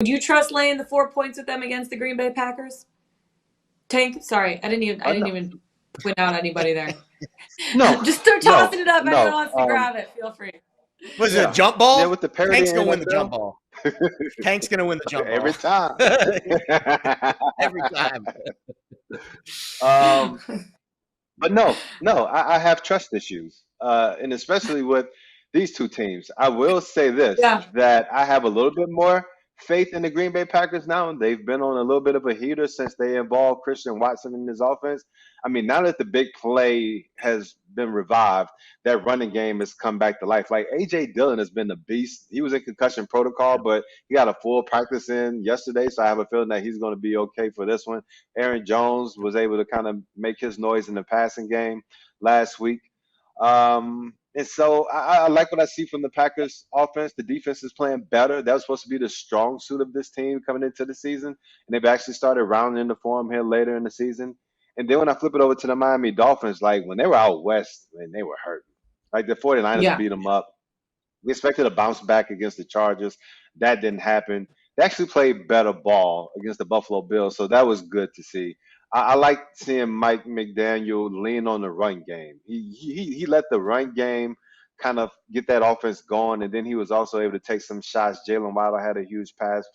you trust laying the 4 points with them against the Green Bay Packers? Tank, sorry, I didn't even point out anybody there. No, Just start tossing it up. no. Anyone wants to grab it, feel free. Was it a jump ball? Yeah, with the parody. Tank's gonna win the jump ball. Tank's gonna win the jump every ball time. every time. But no, I have trust issues, and especially with these two teams. I will say this: that I have a little bit more faith in the Green Bay Packers now. They've been on a little bit of a heater since they involved Christian Watson in his offense. I mean, now that the big play has been revived, that running game has come back to life. Like AJ Dillon has been a beast. He was in concussion protocol, but he got a full practice in yesterday, so I have a feeling that he's going to be okay for this one. Aaron Jones was able to kind of make his noise in the passing game last week. And so I like what I see from the Packers offense. The defense is playing better. That was supposed to be the strong suit of this team coming into the season. And they've actually started rounding the form here later in the season. And then when I flip it over to the Miami Dolphins, like when they were out west, man, they were hurting. Like the 49ers beat them up. We expected a bounce back against the Chargers. That didn't happen. They actually played better ball against the Buffalo Bills, so that was good to see. I like seeing Mike McDaniel lean on the run game. He let the run game kind of get that offense going, and then he was also able to take some shots. Jalen Waddle had a huge pass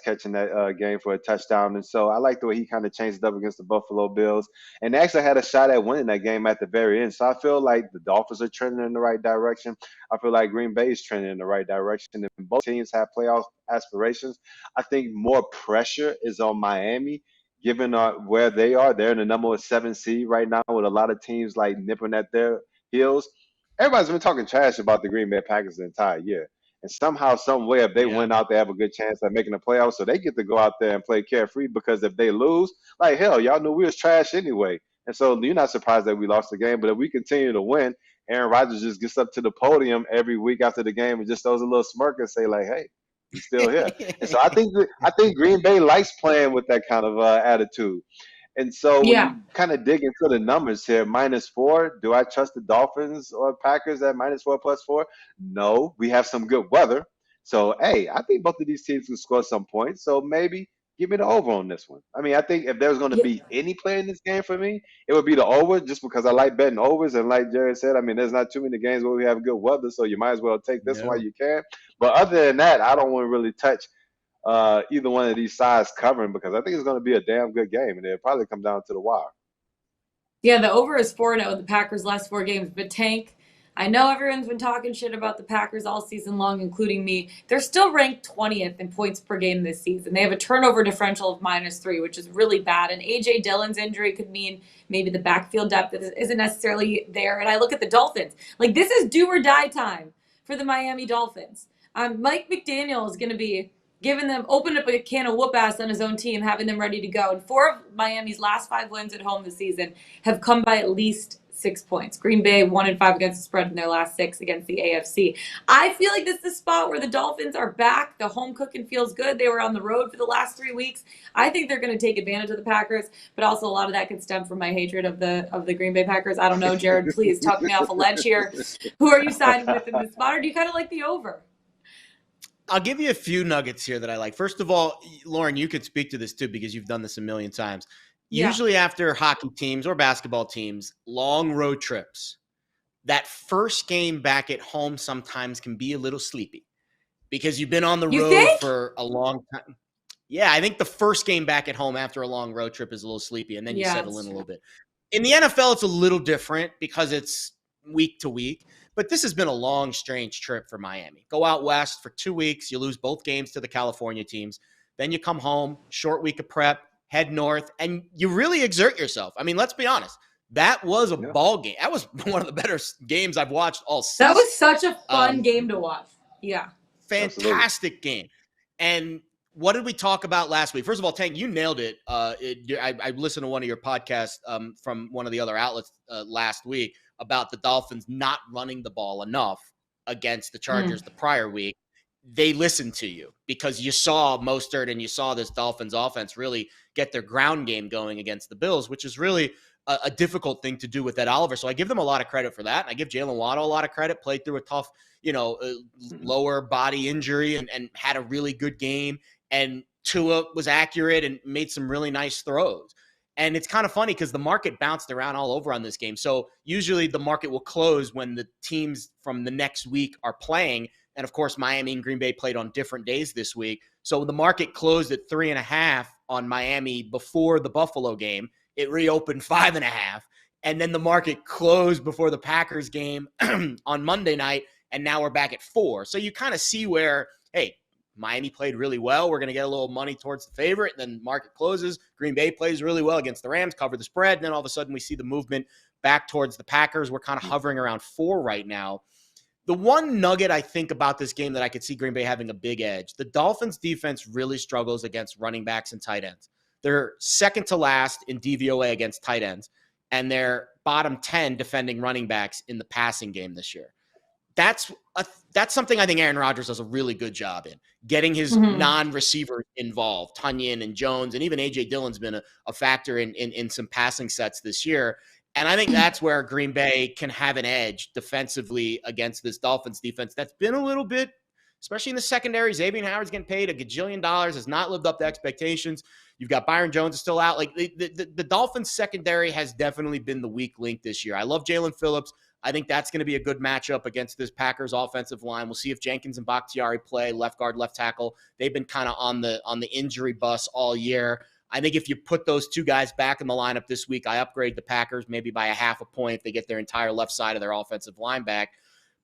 catch in that game for a touchdown, and so I like the way he kind of changed it up against the Buffalo Bills, and they actually had a shot at winning that game at the very end. So I feel like the Dolphins are trending in the right direction. I feel like Green Bay is trending in the right direction, and both teams have playoff aspirations. I think more pressure is on Miami given where they are. They're in the number 7 seed right now with a lot of teams like nipping at their heels. Everybody's been talking trash about the Green Bay Packers the entire year. And somehow, some way, if they win out, they have a good chance at making the playoffs. So they get to go out there and play carefree, because if they lose, like, hell, y'all knew we was trash anyway. And so you're not surprised that we lost the game. But if we continue to win, Aaron Rodgers just gets up to the podium every week after the game and just throws a little smirk and say, like, hey, he's still here. And so I think Green Bay likes playing with that kind of attitude. And so when you kind of dig into the numbers here, -4, do I trust the Dolphins or Packers at -4 +4? No, we have some good weather. So, hey, I think both of these teams can score some points. So maybe give me the over on this one. I mean, I think if there's going to be any play in this game for me, it would be the over, just because I like betting overs. And like Jared said, I mean, there's not too many games where we have good weather, so you might as well take this one while you can. But other than that, I don't want to really touch either one of these sides covering, because I think it's going to be a damn good game, and it'll probably come down to the wire. Yeah, the over is 4-0 with the Packers' last 4 games. But Tank, I know everyone's been talking shit about the Packers all season long, including me. They're still ranked 20th in points per game this season. They have a turnover differential of -3, which is really bad. And A.J. Dillon's injury could mean maybe the backfield depth isn't necessarily there. And I look at the Dolphins. Like, this is do or die time for the Miami Dolphins. Mike McDaniel is going to be open up a can of whoop ass on his own team, having them ready to go. And 4 of Miami's last 5 wins at home this season have come by at least 6 points. Green Bay 1-5 against the spread in their last 6 against the AFC. I feel like this is the spot where the Dolphins are back. The home cooking feels good. They were on the road for the last 3 weeks. I think they're going to take advantage of the Packers, but also a lot of that could stem from my hatred of the Green Bay Packers. I don't know, Jared, please talk me off a ledge here. Who are you siding with in this spot, or do you kind of like the over? I'll give you a few nuggets here that I like. First of all, Lauren, you could speak to this too, because you've done this a million times. Usually after hockey teams or basketball teams, long road trips, that first game back at home sometimes can be a little sleepy because you've been on the road for a long time. Yeah, I think the first game back at home after a long road trip is a little sleepy, and then you settle in a little bit. In the NFL, it's a little different because it's week to week. But this has been a long, strange trip for Miami. Go out west for 2 weeks. You lose both games to the California teams. Then you come home, short week of prep, head north, and you really exert yourself. I mean, let's be honest. That was a ball game. That was one of the better games I've watched all season. That was such a fun game to watch. Yeah. Fantastic game. And what did we talk about last week? First of all, Tank, you nailed it. I listened to one of your podcasts from one of the other outlets last week about the Dolphins not running the ball enough against the Chargers the prior week. They listened to you because you saw Mostert and you saw this Dolphins offense really get their ground game going against the Bills, which is really a difficult thing to do with Ed Oliver. So I give them a lot of credit for that. And I give Jalen Waddle a lot of credit, played through a tough, lower body injury and had a really good game. And Tua was accurate and made some really nice throws. And it's kind of funny because the market bounced around all over on this game. So usually the market will close when the teams from the next week are playing. And of course, Miami and Green Bay played on different days this week. So the market closed at 3.5 on Miami before the Buffalo game. It reopened 5.5. And then the market closed before the Packers game on Monday night. And now we're back at 4. So you kind of see where, hey, Miami played really well. We're going to get a little money towards the favorite. Then market closes. Green Bay plays really well against the Rams, cover the spread. And then all of a sudden we see the movement back towards the Packers. We're kind of hovering around 4 right now. The one nugget I think about this game that I could see Green Bay having a big edge, the Dolphins defense really struggles against running backs and tight ends. They're second to last in DVOA against tight ends, and they're bottom 10 defending running backs in the passing game this year. That's something I think Aaron Rodgers does a really good job in, getting his non-receivers involved. Tunyon and Jones, and even A.J. Dillon's been a factor in some passing sets this year. And I think that's where Green Bay can have an edge defensively against this Dolphins defense that's been a little bit, especially in the secondary. Xavier Howard's getting paid $1 gajillion, has not lived up to expectations. You've got Byron Jones is still out. Like the Dolphins secondary has definitely been the weak link this year. I love Jalen Phillips. I think that's going to be a good matchup against this Packers offensive line. We'll see if Jenkins and Bakhtiari play left guard, left tackle. They've been kind of on the injury bus all year. I think if you put those two guys back in the lineup this week, I upgrade the Packers maybe by 0.5 point if they get their entire left side of their offensive line back.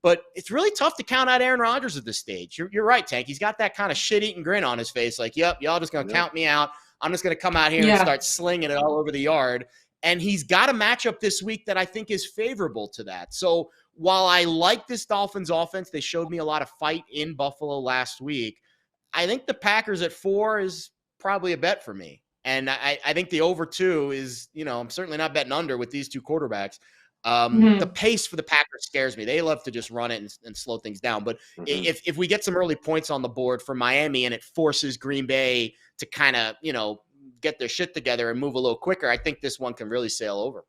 But it's really tough to count out Aaron Rodgers at this stage. You're right, Tank. He's got that kind of shit-eating grin on his face. Like, yep, y'all just going to count me out. I'm just going to come out here and start slinging it all over the yard. And he's got a matchup this week that I think is favorable to that. So while I like this Dolphins offense, they showed me a lot of fight in Buffalo last week. I think the Packers at 4 is probably a bet for me. And I think the over 2 is, I'm certainly not betting under with these two quarterbacks. The pace for the Packers scares me. They love to just run it and slow things down. But if we get some early points on the board for Miami and it forces Green Bay to kind of, get their shit together and move a little quicker, I think this one can really sail over.